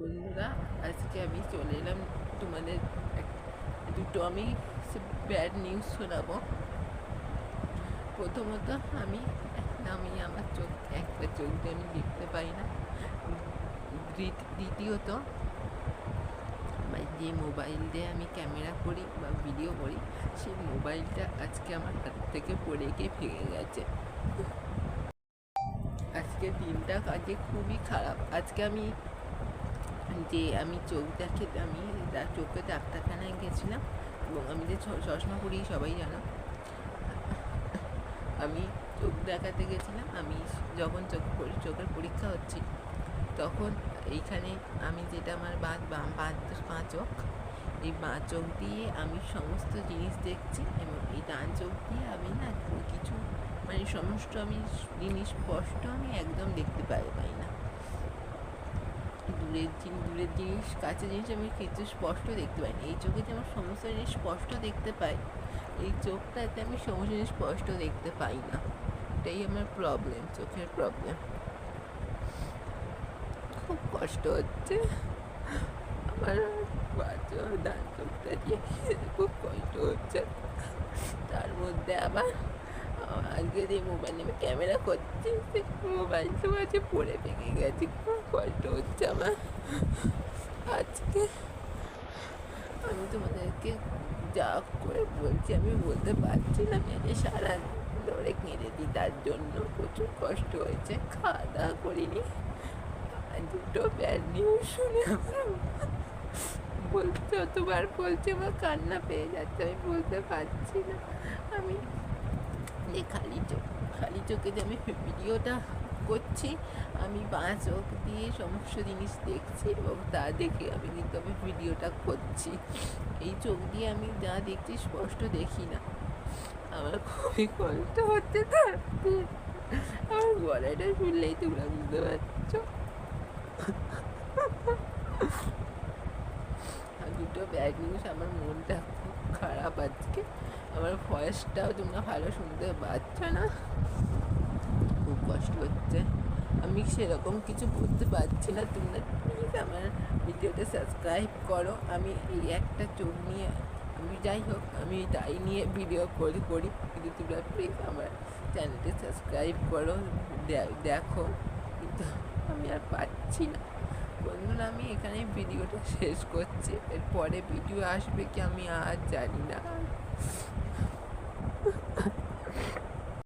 বন্ধুরা, আজকে আমি চলে এলাম তোমাদের দুটো আমি ব্যাড নিউজ শোনাবো। প্রথমত আমি আমার চোখ, একটা চোখ দিয়ে আমি দেখতে পাই না। দ্বিতীয়ত যে মোবাইল দিয়ে আমি ক্যামেরা করি বা ভিডিও করি, সেই মোবাইলটা আজকে আমার হাত থেকে পড়ে গিয়ে ভেঙে গেছে। আজকে দিনটা কাজে খুবই খারাপ। আজকে আমি চোখ দেখে চোখে ডাক্তারখানায় গেছিলাম, এবং আমি যে চশমা পরি সবাই জানো। আমি চোখ দেখাতে গেছিলাম। আমি যখন চোখের পরীক্ষা হচ্ছিল, তখন এইখানে আমি যেটা আমার বাঁ চোখ, এই বাঁ চোখ দিয়ে আমি সমস্ত জিনিস দেখছি, এবং এই ডান চোখ দিয়ে আমি না কিছু সমস্ত জিনিস স্পষ্ট আমি একদম দেখতে পাই না। দূরের জিনিস, কাছের জিনিস আমি কিছু স্পষ্ট দেখতে পাই না। এই চোখেতে আমার সমস্ত জিনিস স্পষ্ট দেখতে পাই, এই চোখটাতে আমি সমস্ত জিনিস স্পষ্ট দেখতে পাই না। এটাই আমার প্রবলেম, চোখের প্রবলেম। খুব কষ্ট হচ্ছে আমার ডান চোখটা দিয়ে, খুব কষ্ট হচ্ছে। তার মধ্যে আবার আজকে যে মোবাইলে আমি ক্যামেরা করছি, সেই মোবাইলটা আছে পড়ে ভেঙে গেছে। খুব কষ্ট হচ্ছে আমার। আজকে আমি তোমাদেরকে যা করে বলছি, আমি বলতে পারছি না। আমি আজকে সারা ধরে কেঁদে দিই, তার জন্য প্রচুর কষ্ট হয়েছে। খাওয়া দাওয়া করিনি। দুটো ব্যাড নিউজ শুনে আমার যতবার বলছি আমার কান্না পেয়ে যাচ্ছে। আমি বলতে পারছি না। আমি যে খালি চোখে যে আমি ভিডিওটা করছি, আমি বাঁ চোখ দিয়ে সমস্ত জিনিস দেখছি, এবং তা দেখে আমি ভিডিওটা করছি। এই চোখ দিয়ে আমি যা দেখছি স্পষ্ট দেখি না। আমার খুবই কষ্ট হচ্ছে। আমার গলাটা শুনলেই তোমরা বুঝতে পারছো। দুটো ব্যাড নিউজ, আমার মনটা খুব খারাপ আজকে। আমার ভয়েসটাও তোমরা ভালো শুনতে পাচ্ছ না। খুব কষ্ট হচ্ছে। আমি সেরকম কিছু বলতে পারছি না। তোমরা প্লিজ আমার ভিডিওটা সাবস্ক্রাইব করো। আমি এই একটা চোখ নিয়ে, যাই হোক, আমি তাই নিয়ে ভিডিও করি, কিন্তু তোমরা প্লিজ আমার চ্যানেলটি সাবস্ক্রাইব করো, দেখো। কিন্তু আমি আর পাচ্ছি না। বন্ধুরা, আমি এখানে ভিডিওটা শেষ করছি। এরপরে ভিডিও আসবে কি আমি আর জানি না।